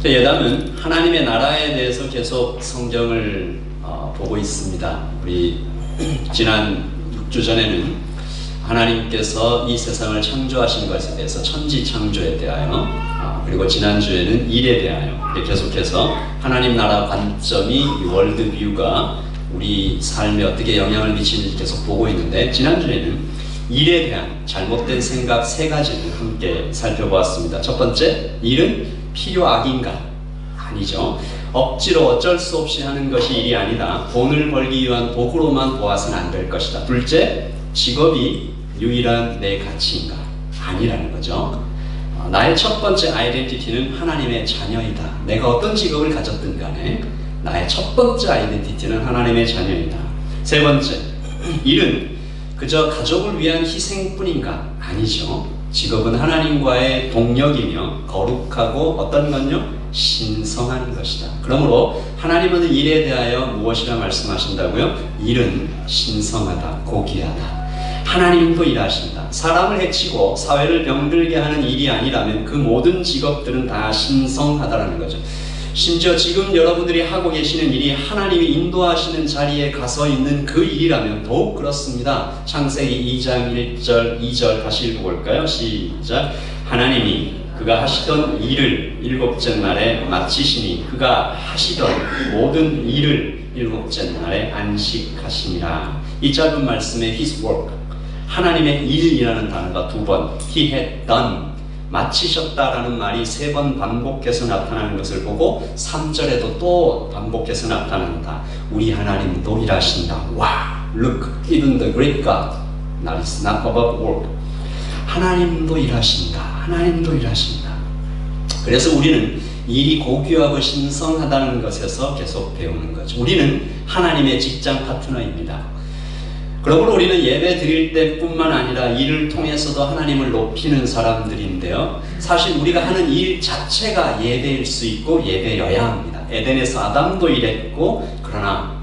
예담은 하나님의 나라에 대해서 계속 성경을 보고 있습니다. 우리 지난 6주 전에는 하나님께서 이 세상을 창조하신 것에 대해서 천지 창조에 대하여, 그리고 지난주에는 일에 대하여 계속해서 하나님 나라 관점이 월드뷰가 우리 삶에 어떻게 영향을 미치는지 계속 보고 있는데, 지난주에는 일에 대한 잘못된 생각 세 가지를 함께 살펴보았습니다. 첫 번째, 일은 필요악인가? 아니죠. 억지로 어쩔 수 없이 하는 것이 일이 아니다. 돈을 벌기 위한 도구로만 보아서는 안 될 것이다. 둘째, 직업이 유일한 내 가치인가? 아니라는 거죠. 나의 첫 번째 아이덴티티는 하나님의 자녀이다. 내가 어떤 직업을 가졌든 간에 나의 첫 번째 아이덴티티는 하나님의 자녀이다. 세 번째, 일은 그저 가족을 위한 희생뿐인가? 아니죠. 직업은 하나님과의 동력이며 거룩하고 어떤 건요? 신성한 것이다. 그러므로 하나님은 일에 대하여 무엇이라 말씀하신다고요? 일은 신성하다, 고귀하다. 하나님도 일하신다. 사람을 해치고 사회를 병들게 하는 일이 아니라면 그 모든 직업들은 다 신성하다라는 거죠. 심지어 지금 여러분들이 하고 계시는 일이 하나님이 인도하시는 자리에 가서 있는 그 일이라면 더욱 그렇습니다. 창세기 2장 1절 2절 다시 읽어볼까요? 시작. 하나님이 그가 하시던 일을 일곱째 날에 마치시니 그가 하시던 모든 일을 일곱째 날에 안식하시니라. 이 짧은 말씀에 his work, 하나님의 일이라는 단어가 두 번, he had done, 마치셨다라는 말이 세 번 반복해서 나타나는 것을 보고 3절에도 또 반복해서 나타난다. 우리 하나님도 일하신다. 와, look, even the great God is not above work. 하나님도 일하신다. 하나님도 일하신다. 그래서 우리는 일이 고귀하고 신성하다는 것에서 계속 배우는 거죠. 우리는 하나님의 직장 파트너입니다. 그러므로 우리는 예배 드릴 때뿐만 아니라 일을 통해서도 하나님을 높이는 사람들인데요. 사실 우리가 하는 일 자체가 예배일 수 있고 예배여야 합니다. 에덴에서 아담도 일했고, 그러나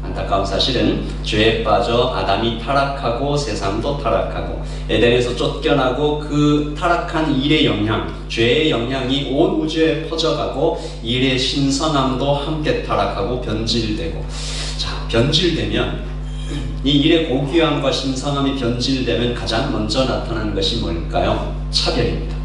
안타까운 사실은 죄에 빠져 아담이 타락하고 세상도 타락하고 에덴에서 쫓겨나고 그 타락한 일의 영향, 죄의 영향이 온 우주에 퍼져가고 일의 신선함도 함께 타락하고 변질되고, 자, 변질되면 이 일의 고귀함과 신성함이 변질되면 가장 먼저 나타나는 것이 뭘까요? 차별입니다.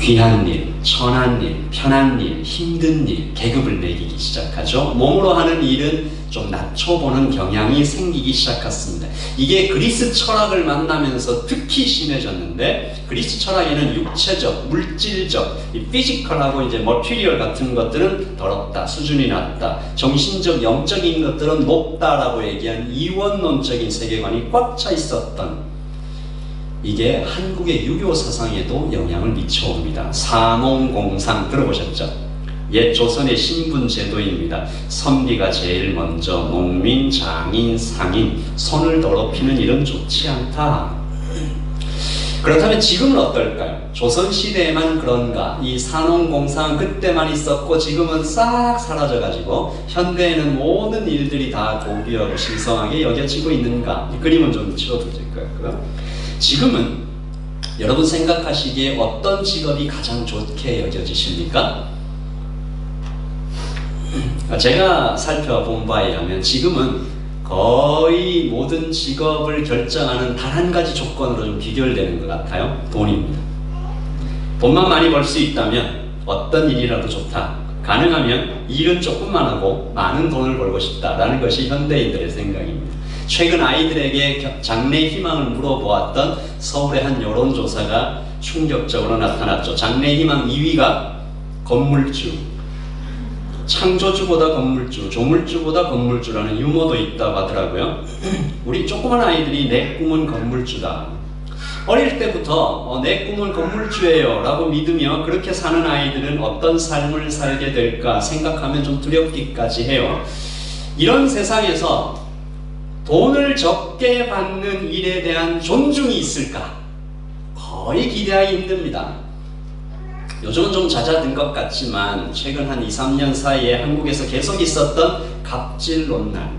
귀한 일, 천한 일, 편한 일, 힘든 일, 계급을 매기기 시작하죠. 몸으로 하는 일은 좀 낮춰보는 경향이 생기기 시작했습니다. 이게 그리스 철학을 만나면서 특히 심해졌는데, 그리스 철학에는 육체적, 물질적, 이 피지컬하고 이제 머티리얼 같은 것들은 더럽다, 수준이 낮다, 정신적, 영적인 것들은 높다라고 얘기한 이원론적인 세계관이 꽉 차 있었던, 이게 한국의 유교 사상에도 영향을 미쳐옵니다. 사농공상 들어보셨죠? 옛 조선의 신분 제도입니다. 선비가 제일 먼저, 농민, 장인, 상인, 손을 더럽히는 일은 좋지 않다. 그렇다면 지금은 어떨까요? 조선시대에만 그런가? 이 사농공상 그때만 있었고 지금은 싹 사라져가지고 현대에는 모든 일들이 다 고귀하고 신성하게 여겨지고 있는가? 이 그림은 좀 치워드릴 거예요. 지금은 여러분 생각하시기에 어떤 직업이 가장 좋게 여겨지십니까? 제가 살펴본 바에 의하면 지금은 거의 모든 직업을 결정하는 단 한 가지 조건으로 좀 비결되는 것 같아요. 돈입니다. 돈만 많이 벌 수 있다면 어떤 일이라도 좋다. 가능하면 일은 조금만 하고 많은 돈을 벌고 싶다라는 것이 현대인들의 생각입니다. 최근 아이들에게 장래 희망을 물어보았던 서울의 한 여론조사가 충격적으로 나타났죠. 장래 희망 2위가 건물주, 창조주보다 건물주, 조물주보다 건물주라는 유머도 있다고 하더라고요. 우리 조그만 아이들이 내 꿈은 건물주다. 어릴 때부터 내 꿈은 건물주예요 라고 믿으며 그렇게 사는 아이들은 어떤 삶을 살게 될까 생각하면 좀 두렵기까지 해요. 이런 세상에서 돈을 적게 받는 일에 대한 존중이 있을까? 거의 기대하기 힘듭니다. 요즘은 좀 잦아든 것 같지만 최근 한 2, 3년 사이에 한국에서 계속 있었던 갑질 논란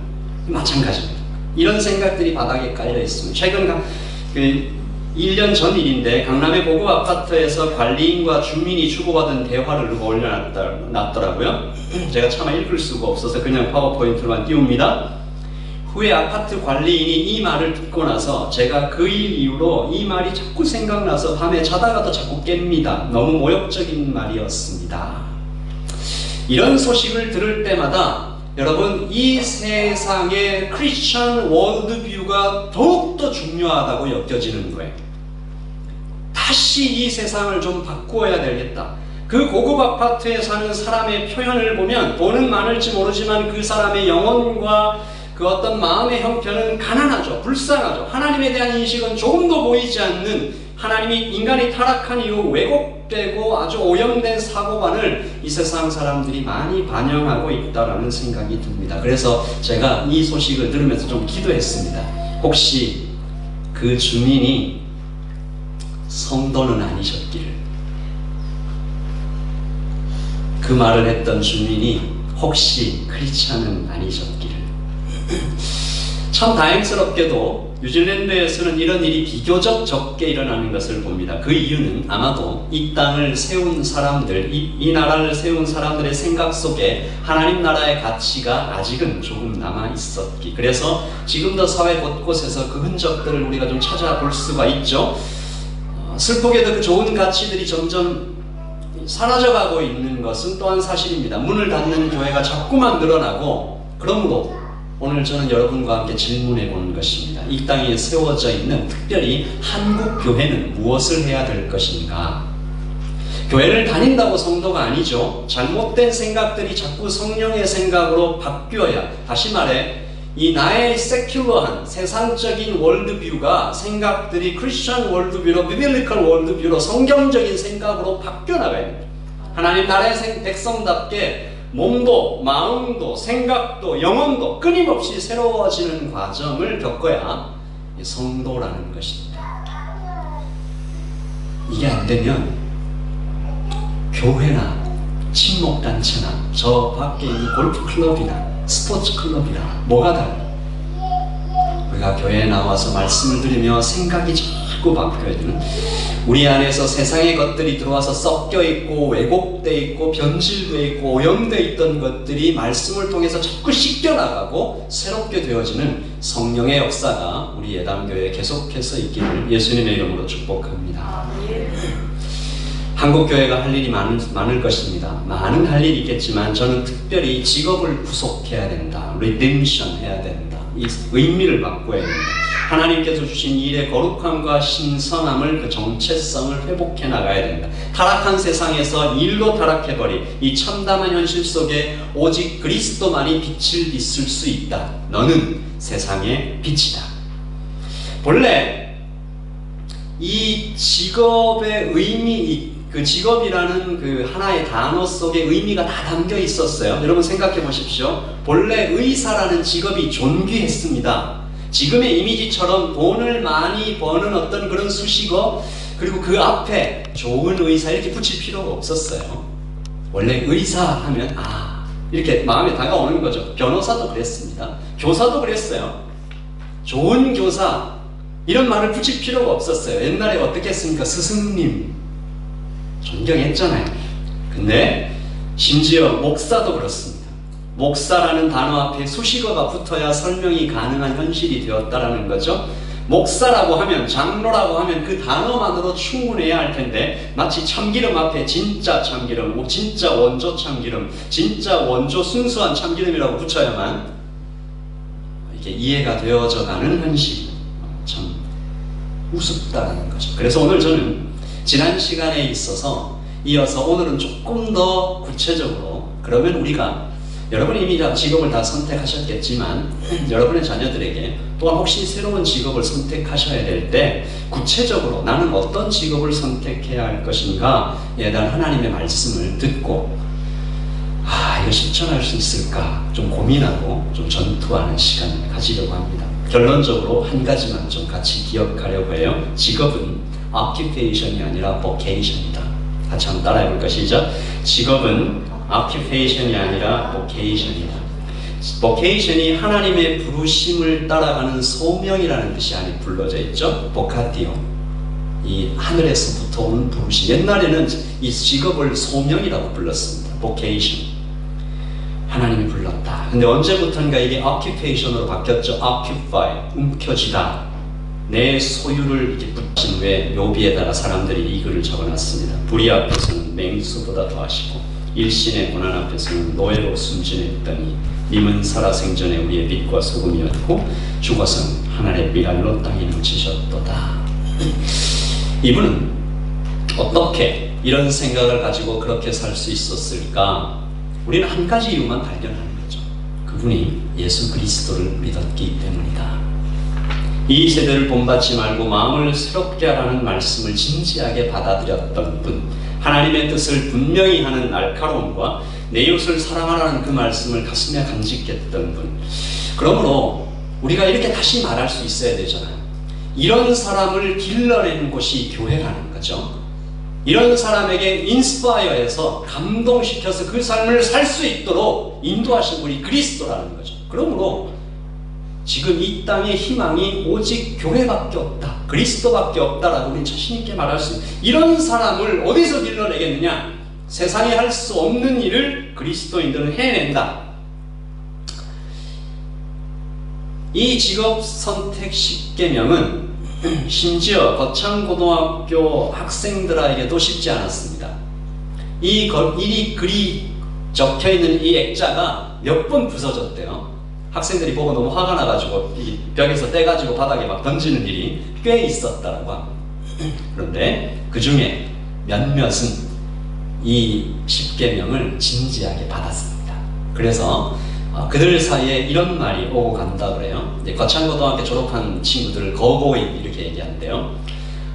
마찬가지입니다. 이런 생각들이 바닥에 깔려 있습니다. 최근 1년 전 일인데 강남의 고급 아파트에서 관리인과 주민이 주고받은 대화를 누가 올려놨더라고요. 제가 차마 읽을 수가 없어서 그냥 파워포인트만 띄웁니다. 후에 아파트 관리인이 이 말을 듣고 나서 제가 그 일 이후로 이 말이 자꾸 생각나서 밤에 자다가도 자꾸 깹니다. 너무 모욕적인 말이었습니다. 이런 소식을 들을 때마다 여러분, 이 세상의 크리스천 월드뷰가 더욱더 중요하다고 여겨지는 거예요. 다시 이 세상을 좀 바꾸어야 되겠다. 그 고급 아파트에 사는 사람의 표현을 보면 돈은 많을지 모르지만 그 사람의 영혼과 그 어떤 마음의 형편은 가난하죠. 불쌍하죠. 하나님에 대한 인식은 조금도 보이지 않는, 하나님이 인간이 타락한 이후 왜곡되고 아주 오염된 사고관을 이 세상 사람들이 많이 반영하고 있다는 생각이 듭니다. 그래서 제가 이 소식을 들으면서 좀 기도했습니다. 혹시 그 주민이 성도는 아니셨기를, 그 말을 했던 주민이 혹시 크리스찬은 아니셨기를. 참 다행스럽게도 뉴질랜드에서는 이런 일이 비교적 적게 일어나는 것을 봅니다. 그 이유는 아마도 이 땅을 세운 사람들, 이 나라를 세운 사람들의 생각 속에 하나님 나라의 가치가 아직은 조금 남아 있었기. 그래서 지금도 사회 곳곳에서 그 흔적들을 우리가 좀 찾아볼 수가 있죠. 슬프게도 그 좋은 가치들이 점점 사라져가고 있는 것은 또한 사실입니다. 문을 닫는 교회가 자꾸만 늘어나고, 그러므로 오늘 저는 여러분과 함께 질문해 보는 것입니다. 이 땅에 세워져 있는 특별히 한국 교회는 무엇을 해야 될 것인가? 교회를 다닌다고 성도가 아니죠. 잘못된 생각들이 자꾸 성령의 생각으로 바뀌어야, 다시 말해 이 나의 세큘러한 세상적인 월드뷰가 생각들이 크리스천 월드뷰로, 비빌리컬 월드뷰로, 성경적인 생각으로 바뀌어나가야 됩니다. 하나님 나라의 백성답게 몸도 마음도 생각도 영혼도 끊임없이 새로워지는 과정을 겪어야 성도라는 것입니다. 이게 안 되면 교회나 친목단체나 저 밖에 있는 골프클럽이나 스포츠클럽이나 뭐가 달라? 우리가 교회에 나와서 말씀을 들으며 생각이 자꾸 바뀌어야 되는, 우리 안에서 세상의 것들이 들어와서 섞여 있고 왜곡돼 있고 변질돼 있고 오염돼 있던 것들이 말씀을 통해서 자꾸 씻겨나가고 새롭게 되어지는 성령의 역사가 우리 예담교회에 계속해서 있기를 예수님의 이름으로 축복합니다. 한국교회가 할 일이 많을 것입니다. 많은 할 일이 있겠지만 저는 특별히 직업을 구속해야 된다. 리뎀션 해야 된다. 이 의미를 바꿔야 된다. 하나님께서 주신 일의 거룩함과 신성함을, 그 정체성을 회복해 나가야 된다. 타락한 세상에서 일로 타락해버린 이 참담한 현실 속에 오직 그리스도만이 빛을 비출 수 있다. 너는 세상의 빛이다. 본래 이 직업의 의미, 그 직업이라는 그 하나의 단어 속에 의미가 다 담겨 있었어요. 여러분 생각해 보십시오. 본래 의사라는 직업이 존귀했습니다. 지금의 이미지처럼 돈을 많이 버는 어떤 그런 수식어, 그리고 그 앞에 좋은 의사 이렇게 붙일 필요가 없었어요. 원래 의사 하면 이렇게 마음에 다가오는 거죠. 변호사도 그랬습니다. 교사도 그랬어요. 좋은 교사 이런 말을 붙일 필요가 없었어요. 옛날에 어떻게 했습니까? 스승님 존경했잖아요. 근데 심지어 목사도 그렇습니다. 목사라는 단어 앞에 수식어가 붙어야 설명이 가능한 현실이 되었다라는 거죠. 목사라고 하면, 장로라고 하면 그 단어만으로 충분해야 할 텐데, 마치 참기름 앞에 진짜 참기름, 진짜 원조 참기름, 진짜 원조 순수한 참기름이라고 붙여야만 이게 이해가 되어져 가는 현실이 참 우습다는 거죠. 그래서 오늘 저는 지난 시간에 있어서 이어서 오늘은 조금 더 구체적으로, 그러면 우리가, 여러분이 이미 직업을 다 선택하셨겠지만 여러분의 자녀들에게 또한 혹시 새로운 직업을 선택하셔야 될 때 구체적으로 나는 어떤 직업을 선택해야 할 것인가에 대한 하나님의 말씀을 듣고 이거 실천할 수 있을까 좀 고민하고 좀 전투하는 시간을 가지려고 합니다. 결론적으로 한 가지만 좀 같이 기억하려고 해요. 직업은 occupation이 아니라 vocation이다. 같이 한번 따라해 볼 것이죠. 직업은 occupation이 아니라 vocation이다. vocation이 하나님의 부르심을 따라가는 소명이라는 뜻이 안에 불러져 있죠. vocatio. 이 하늘에서부터 오는 부르심. 옛날에는 이 직업을 소명이라고 불렀습니다. vocation. 하나님이 불렀다. 근데 언제부턴가 이게 occupation으로 바뀌었죠. occupy, 움켜쥐다. 내 소유를 이렇게 붙인 후에 묘비에다가 사람들이 이 글을 적어놨습니다. 불의 앞에서는 맹수보다 더하시고 일신의 고난 앞에서는 노예로 순진했더니 님은 살아생전에 우리의 빛과 소금이었고 죽어서는 하늘의 비랄로 땅에 묻히셨도다. 이분은 어떻게 이런 생각을 가지고 그렇게 살 수 있었을까? 우리는 한 가지 이유만 발견하는 거죠. 그분이 예수 그리스도를 믿었기 때문이다. 이 세대를 본받지 말고 마음을 새롭게 하라는 말씀을 진지하게 받아들였던 분, 하나님의 뜻을 분명히 하는 날카로움과 내 이웃을 사랑하라는 그 말씀을 가슴에 간직했던 분. 그러므로 우리가 이렇게 다시 말할 수 있어야 되잖아요. 이런 사람을 길러내는 곳이 교회라는 거죠. 이런 사람에게 인스파이어해서 감동시켜서 그 삶을 살 수 있도록 인도하신 분이 그리스도라는 거죠. 그러므로 지금 이 땅의 희망이 오직 교회밖에 없다, 그리스도밖에 없다라고 우리 자신 있게 말할 수 있는, 이런 사람을 어디서 길러내겠느냐? 세상에 할 수 없는 일을 그리스도인들은 해낸다. 이 직업 선택 10계명은 심지어 거창고등학교 학생들에게도 쉽지 않았습니다. 이 글이 적혀있는 이 액자가 몇 번 부서졌대요. 학생들이 보고 너무 화가 나가지고 이 벽에서 떼가지고 바닥에 막 던지는 일이 꽤 있었다라고 합니다. 그런데 그 중에 몇몇은 이 10계명을 진지하게 받았습니다. 그래서 그들 사이에 이런 말이 오고 간다 그래요. 거창고등학교 졸업한 친구들을 거고인 이렇게 얘기한대요.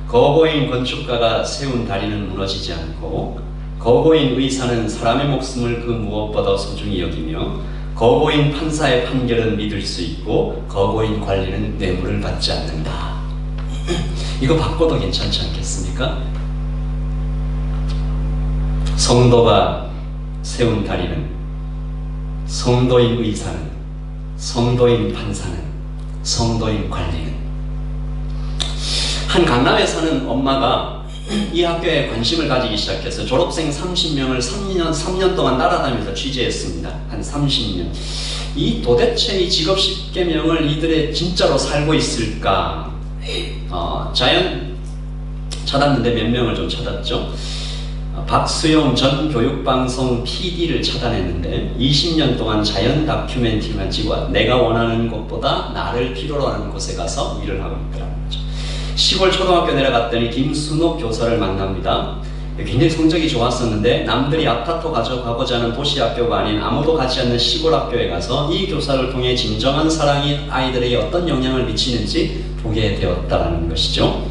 거고인 건축가가 세운 다리는 무너지지 않고, 거고인 의사는 사람의 목숨을 그 무엇보다 소중히 여기며, 거고인 판사의 판결은 믿을 수 있고, 거고인 관리는 뇌물을 받지 않는다. 이거 바꿔도 괜찮지 않겠습니까? 성도가 세운 다리는, 성도인 의사는, 성도인 판사는, 성도인 관리는. 한 강남에 사는 엄마가 이 학교에 관심을 가지기 시작해서 졸업생 30명을 3년 동안 따라다니면서 취재했습니다. 한 30년. 이 도대체 이 직업 10계명을 이들의 진짜로 살고 있을까? 자연 찾았는데 몇 명을 좀 찾았죠. 박수용 전 교육방송 PD를 찾아냈는데 20년 동안 자연 다큐멘터리만 찍어 내가 원하는 곳보다 나를 필요로 하는 곳에 가서 일을 하고 있더라는 거죠. 시골 초등학교 내려갔더니 김순옥 교사를 만납니다. 굉장히 성적이 좋았었는데 남들이 아파트 가져가고자 하는 도시학교가 아닌 아무도 가지 않는 시골 학교에 가서 이 교사를 통해 진정한 사랑이 아이들에게 어떤 영향을 미치는지 보게 되었다는 것이죠.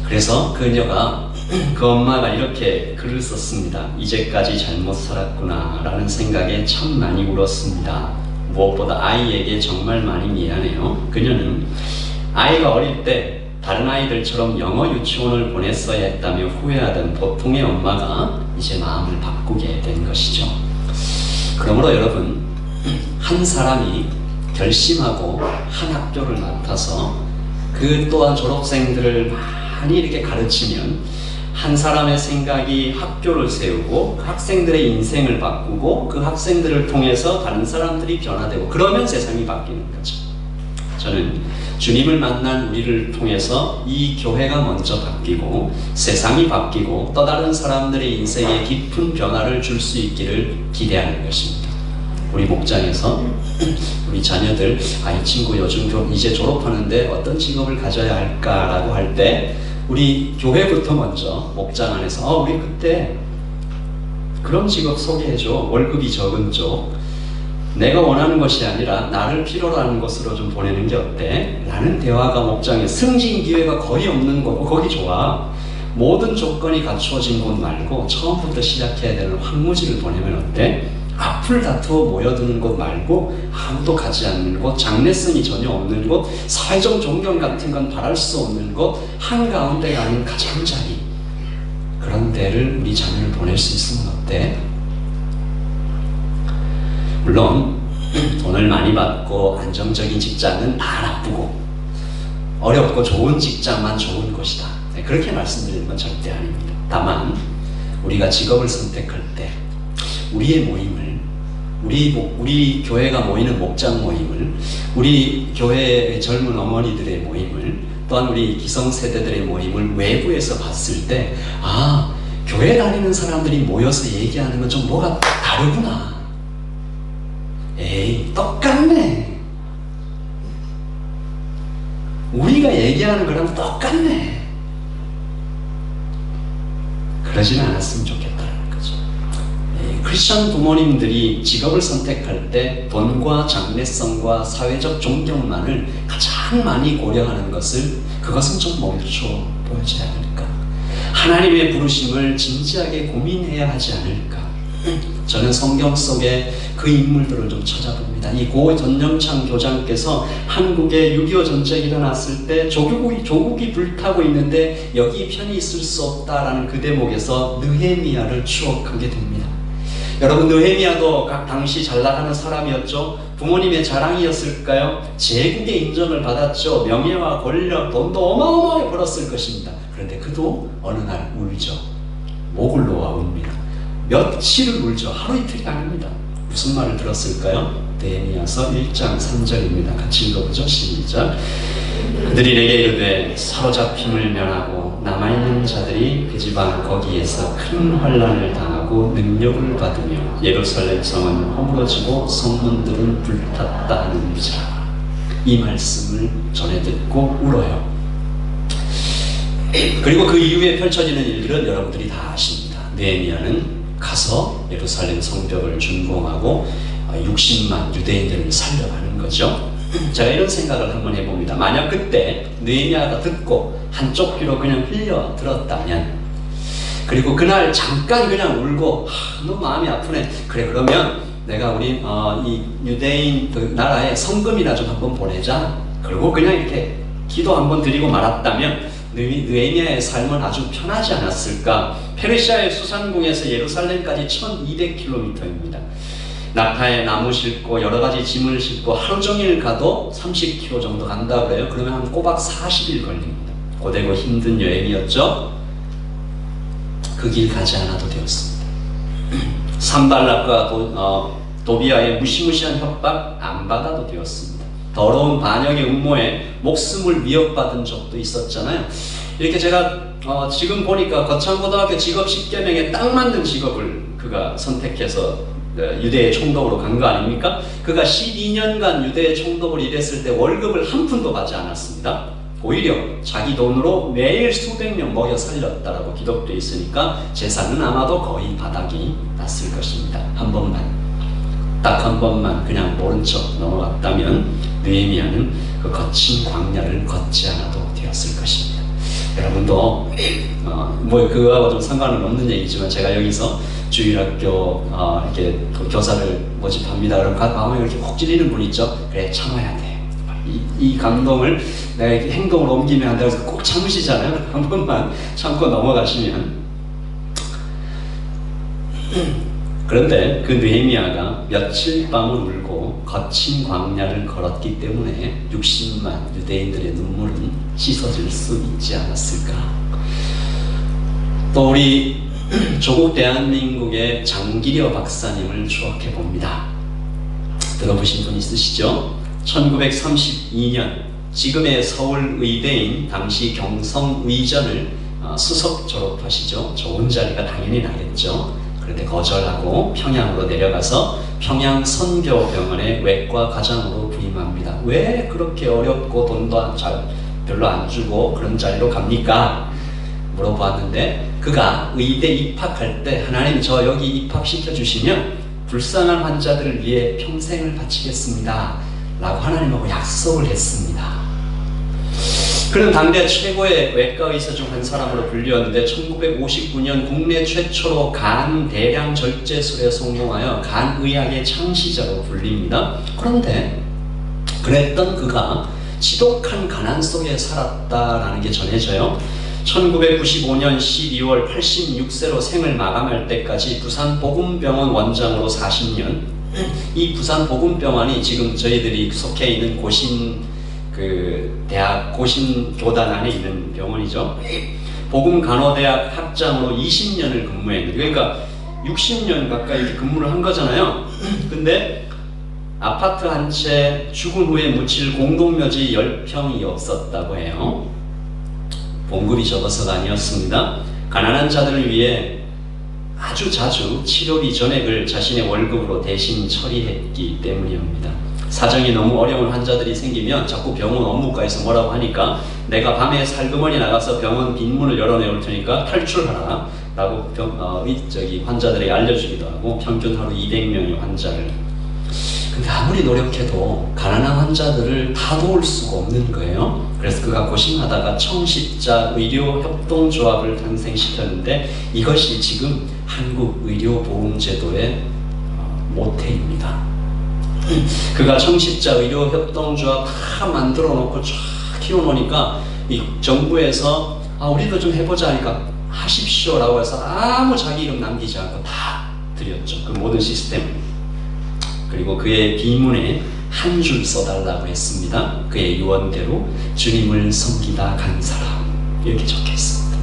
그래서 그녀가, 그 엄마가 이렇게 글을 썼습니다. 이제까지 잘못 살았구나 라는 생각에 참 많이 울었습니다. 무엇보다 아이에게 정말 많이 미안해요. 그녀는 아이가 어릴 때 다른 아이들처럼 영어 유치원을 보냈어야 했다며 후회하던 보통의 엄마가 이제 마음을 바꾸게 된 것이죠. 그러므로 여러분, 한 사람이 결심하고 한 학교를 맡아서 그 또한 졸업생들을 많이 이렇게 가르치면 한 사람의 생각이 학교를 세우고 그 학생들의 인생을 바꾸고 그 학생들을 통해서 다른 사람들이 변화되고, 그러면 세상이 바뀌는 거죠. 저는 주님을 만난 우리를 통해서 이 교회가 먼저 바뀌고 세상이 바뀌고 또 다른 사람들의 인생에 깊은 변화를 줄 수 있기를 기대하는 것입니다. 우리 목장에서 우리 자녀들, 이 친구 요즘 이제 졸업하는데 어떤 직업을 가져야 할까라고 할 때 우리 교회부터 먼저 목장 안에서 우리 그때 그런 직업 소개해줘, 월급이 적은 쪽, 내가 원하는 것이 아니라 나를 필요로 하는 곳으로 좀 보내는 게 어때? 라는 대화가 목장에, 승진 기회가 거의 없는 곳, 거기 좋아. 모든 조건이 갖추어진 곳 말고 처음부터 시작해야 되는 황무지를 보내면 어때? 앞을 다투어 모여드는 곳 말고 아무도 가지 않는 곳, 장래성이 전혀 없는 곳, 사회적 존경 같은 건 바랄 수 없는 곳, 한가운데가 아닌 가장자리, 그런 데를 우리 자녀를 보낼 수 있으면 어때? 물론 돈을 많이 받고 안정적인 직장은 다 나쁘고 어렵고 좋은 직장만 좋은 곳이다. 그렇게 말씀드리는 건 절대 아닙니다. 다만 우리가 직업을 선택할 때 우리의 모임을 우리 교회가 모이는 목장 모임을, 우리 교회의 젊은 어머니들의 모임을, 또한 우리 기성세대들의 모임을 외부에서 봤을 때 교회 다니는 사람들이 모여서 얘기하는 건 좀 뭐가 다르구나. 에이, 똑같네. 우리가 얘기하는 거랑 똑같네. 그러지는 않았으면 좋겠다는 거죠. 크리스천 부모님들이 직업을 선택할 때 돈과 장래성과 사회적 존경만을 가장 많이 고려하는 그것은 좀 멈춰 보이지 않을까? 하나님의 부르심을 진지하게 고민해야 하지 않을까? 저는 성경 속에 그 인물들을 좀 찾아봅니다. 이 고 전영창 교장께서 한국에 6.25 전쟁이 일어났을 때 조국이 불타고 있는데 여기 편히 있을 수 없다라는 그 대목에서 느헤미야를 추억하게 됩니다. 여러분, 느헤미야도 당시 잘 나가는 사람이었죠. 부모님의 자랑이었을까요? 제국의 인정을 받았죠. 명예와 권력, 돈도 어마어마하게 벌었을 것입니다. 그런데 그도 어느 날 울죠. 목을 놓아 웁니다. 며칠을 울죠. 하루 이틀이 아닙니다. 무슨 말을 들었을까요? 느헤미야서 1장 3절입니다. 같이 읽어보죠. 시작. 그들이 내게 이르되 사로잡힘을 면하고 남아있는 자들이 그 지방 거기에서 큰 환난을 당하고 능력을 받으며 예루살렘 성은 허물어지고 성문들은 불탔다 하는 자. 이 말씀을 전해 듣고 울어요. 그리고 그 이후에 펼쳐지는 일들은 여러분들이 다 아십니다. 느헤미야는 가서 예루살렘 성벽을 준공하고 60만 유대인들을 살려가는 거죠. 제가 이런 생각을 한번 해봅니다. 만약 그때 느헤미야가 듣고 한쪽 귀로 그냥 흘려 들었다면, 그리고 그날 잠깐 그냥 울고 너무 마음이 아프네. 그래, 그러면 내가 우리 이 유대인 그 나라에 성금이나 좀 한번 보내자. 그리고 그냥 이렇게 기도 한번 드리고 말았다면 느헤미야의 삶은 아주 편하지 않았을까? 페르시아의 수산궁에서 예루살렘까지 1200km입니다. 낙타에 나무 싣고 여러 가지 짐을 싣고 하루 종일 가도 30km 정도 간다 그래요. 그러면 한 꼬박 40일 걸립니다. 고되고 힘든 여행이었죠. 그 길 가지 않아도 되었습니다. 산발락과 도비아의 무시무시한 협박 안 받아도 되었습니다. 더러운 반역의 음모에 목숨을 위협받은 적도 있었잖아요. 이렇게 제가 지금 보니까 거창고등학교 직업 10계명에 딱 맞는 직업을 그가 선택해서 유대의 총독으로 간 거 아닙니까? 그가 12년간 유대의 총독으로 일했을 때 월급을 한 푼도 받지 않았습니다. 오히려 자기 돈으로 매일 수백 명 먹여 살렸다라고 기록되어 있으니까 재산은 아마도 거의 바닥이 났을 것입니다. 한 번만, 딱 한 번만 그냥 모른 척 넘어갔다면 느헤미야는 그 거친 광야를 걷지 않아도 되었을 것입니다. 여러분도 뭐 그거하고 좀 상관은 없는 얘기지만, 제가 여기서 주일학교 이렇게 교사를 모집합니다. 그럼 마음에 이렇게 혹 찔리는 분 있죠? 그래, 참아야 돼. 이 감동을 내가 이렇게 행동으로 옮기면 안 돼서 꼭 참으시잖아요. 한 번만 참고 넘어가시면. 그런데 그 느헤미야가 며칠 밤을 울고 거친 광야를 걸었기 때문에 60만 유대인들의 눈물은 씻어질 수 있지 않았을까? 또 우리 조국 대한민국의 장기려 박사님을 추억해 봅니다. 들어보신 분 있으시죠? 1932년 지금의 서울의대인 당시 경성의전을 수석 졸업하시죠. 좋은 자리가 당연히 나겠죠. 그런데 거절하고 평양으로 내려가서 평양선교병원의 외과 과장으로 부임합니다. 왜 그렇게 어렵고 돈도 별로 안 주고 그런 자리로 갑니까? 물어보았는데, 그가 의대 입학할 때 하나님 저 여기 입학시켜 주시면 불쌍한 환자들을 위해 평생을 바치겠습니다 라고 하나님하고 약속을 했습니다. 그는 당대 최고의 외과의사 중 한 사람으로 불리었는데 1959년 국내 최초로 간 대량 절제술에 성공하여 간의학의 창시자로 불립니다. 그런데 그랬던 그가 지독한 가난 속에 살았다라는 게 전해져요. 1995년 12월 86세로 생을 마감할 때까지 부산복음병원 원장으로 40년, 이 부산복음병원이 지금 저희들이 속해 있는 고신 대학 고신교단 안에 있는 병원이죠. 복음간호대학 학장으로 20년을 근무했는데, 그러니까 60년 가까이 이렇게 근무를 한 거잖아요. 근데 아파트 한 채 죽은 후에 묻힐 공동묘지 10평이 없었다고 해요. 봉급이 적어서가 아니었습니다. 가난한 자들을 위해 아주 자주 치료비 전액을 자신의 월급으로 대신 처리했기 때문이옵니다. 사정이 너무 어려운 환자들이 생기면 자꾸 병원 업무과에서 뭐라고 하니까 내가 밤에 살그머니 나가서 병원 빈문을 열어내올 테니까 탈출하라 라고 환자들에게 알려주기도 하고, 평균 하루 200명의 환자를. 근데 아무리 노력해도 가난한 환자들을 다 도울 수가 없는 거예요. 그래서 그가 고심하다가 청십자 의료협동조합을 탄생시켰는데, 이것이 지금 한국 의료보험제도의 모태입니다. 그가 청십자 의료협동조합 다 만들어 놓고 쫙 키워놓으니까 이 정부에서 우리도 좀 해보자 하니까 하십시오 라고 해서 아무 자기 이름 남기지 않고 다 드렸죠. 그 모든 시스템. 그리고 그의 비문에 한 줄 써달라고 했습니다. 그의 유언대로 주님을 섬기다 간 사람, 이렇게 적혀 있습니다.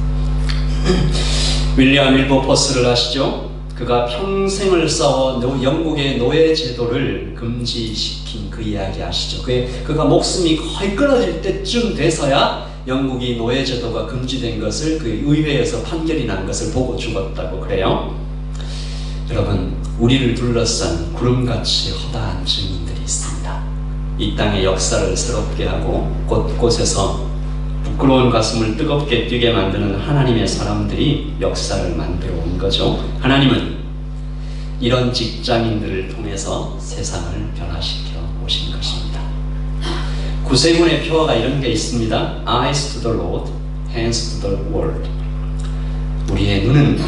윌리엄 윌버포스를 아시죠? 그가 평생을 싸워 영국의 노예 제도를 금지시킨 그 이야기 아시죠? 그가 목숨이 거의 끊어질 때쯤 돼서야 영국이 노예 제도가 금지된 것을, 그 의회에서 판결이 난 것을 보고 죽었다고 그래요. 여러분, 우리를 둘러싼 구름같이 허다한 증인들이 있습니다. 이 땅의 역사를 새롭게 하고 곳곳에서 부끄러운 가슴을 뜨겁게 뛰게 만드는 하나님의 사람들이 역사를 만들어 온 거죠. 하나님은 이런 직장인들을 통해서 세상을 변화시켜 오신 것입니다. 구세군의 표어가 이런 게 있습니다. Eyes to the Lord, hands to the world. 우리의 눈은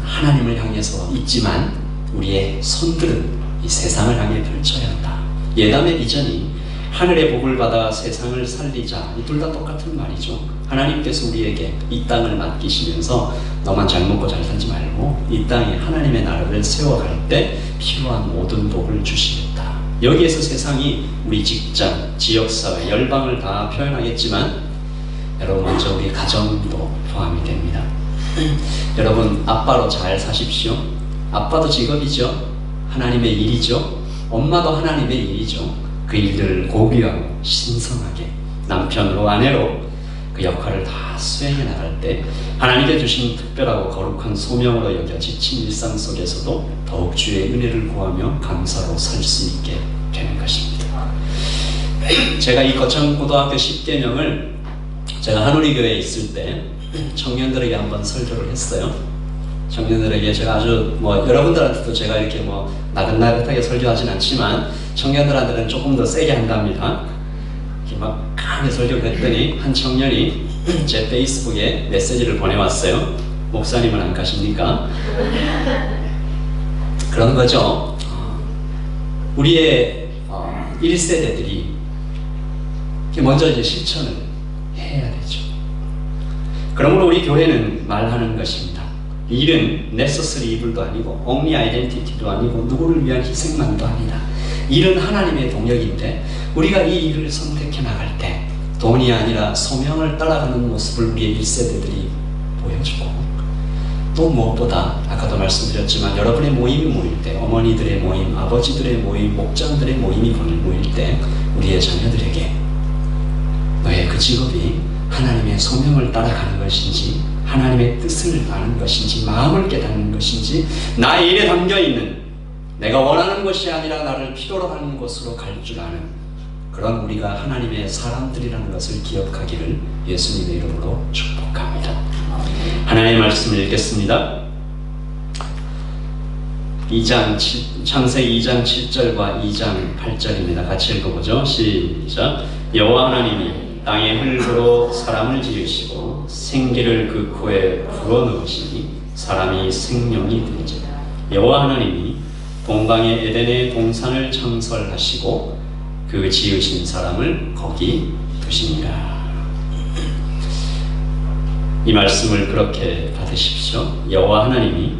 하나님을 향해서 있지만 우리의 손들은 이 세상을 향해 펼쳐야 한다. 예담의 비전이 하늘의 복을 받아 세상을 살리자, 이 둘 다 똑같은 말이죠. 하나님께서 우리에게 이 땅을 맡기시면서 너만 잘 먹고 잘 살지 말고 이 땅에 하나님의 나라를 세워갈 때 필요한 모든 복을 주시겠다. 여기에서 세상이 우리 직장, 지역사회, 열방을 다 표현하겠지만 여러분, 먼저 우리 가정도 포함이 됩니다. 여러분, 아빠로 잘 사십시오. 아빠도 직업이죠. 하나님의 일이죠. 엄마도 하나님의 일이죠. 그 일들을 고귀하고 신성하게 남편으로 아내로 그 역할을 다 수행해 나갈 때 하나님께 주신 특별하고 거룩한 소명으로 여겨 지친 일상 속에서도 더욱 주의 은혜를 구하며 감사로 살 수 있게 되는 것입니다. 제가 이 거창고등학교 10계명을 제가 한우리교회에 있을 때 청년들에게 한번 설교를 했어요. 청년들에게 제가 아주 여러분들한테도 제가 이렇게 나긋나긋하게 설교하진 않지만 청년들한테는 조금 더 세게 한답니다. 이렇게 막 강하게 설교를 했더니 한 청년이 제 페이스북에 메시지를 보내왔어요. 목사님은 안 가십니까? 그런 거죠. 우리의 1세대들이 먼저 이제 실천을 해야 되죠. 그러므로 우리 교회는 말하는 것입니다. 일은 necessary evil도 아니고 only identity도 아니고 누구를 위한 희생만도 아니다. 일은 하나님의 동역인데 우리가 이 일을 선택해 나갈 때 돈이 아니라 소명을 따라가는 모습을 우리의 1세대들이 보여주고, 또 무엇보다 아까도 말씀드렸지만 여러분의 모임이 모일 때, 어머니들의 모임, 아버지들의 모임, 목장들의 모임이 모일 때 우리의 자녀들에게 너의 그 직업이 하나님의 소명을 따라가는 것인지, 하나님의 뜻을 아는 것인지, 마음을 깨닫는 것인지, 나의 일에 담겨있는 내가 원하는 것이 아니라 나를 필요로 하는 곳으로 갈 줄 아는 그런 우리가 하나님의 사람들이라는 것을 기억하기를 예수님의 이름으로 축복합니다. 하나님의 말씀을 읽겠습니다. 창세기 2장 7절과 2장 8절입니다. 같이 읽어보죠. 시작. 여호와 하나님이 땅의 흙으로 사람을 지으시고 생기를 그 코에 불어넣으시니 사람이 생명이 되니라. 여호와 하나님이 동방의 에덴의 동산을 창설하시고 그 지으신 사람을 거기 두시니라. 이 말씀을 그렇게 받으십시오. 여호와 하나님이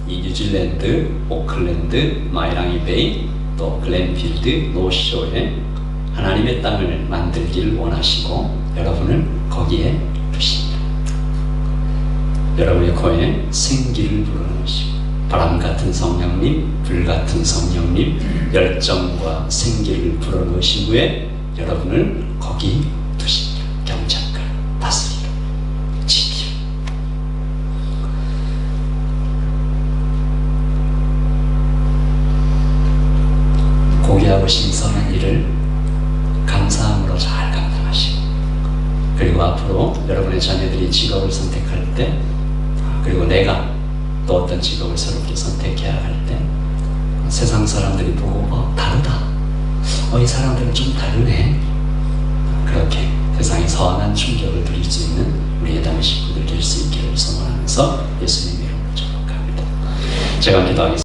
이 뉴질랜드, 오클랜드, 마이랑이 베이, 또 글렌필드, 노쇼에 하나님의 땅을 만들기를 원하시고 여러분을 거기에 두십니다. 여러분의 코에 생기를 불어넣으시고 바람 같은 성령님, 불 같은 성령님, 열정과 생기를 불어넣으신 후에 여러분을 거기 두십니다. 경작하라, 다스리라, 지키라. 고귀하고 신선한 일을 감사함으로 잘 감당하시고, 그리고 앞으로 여러분의 자녀들이 직업을 선택할 때, 그리고 내가 또 어떤 직업을 새롭게 선택해야 할 때 세상 사람들이 보고 다르다, 이 사람들은 좀 다르네, 그렇게 세상에 선한 충격을 드릴 수 있는 우리 예담의 식구들 될 수 있기를 소원하면서 예수님의 이름으로 축복합니다. 제가 기도하겠습니다.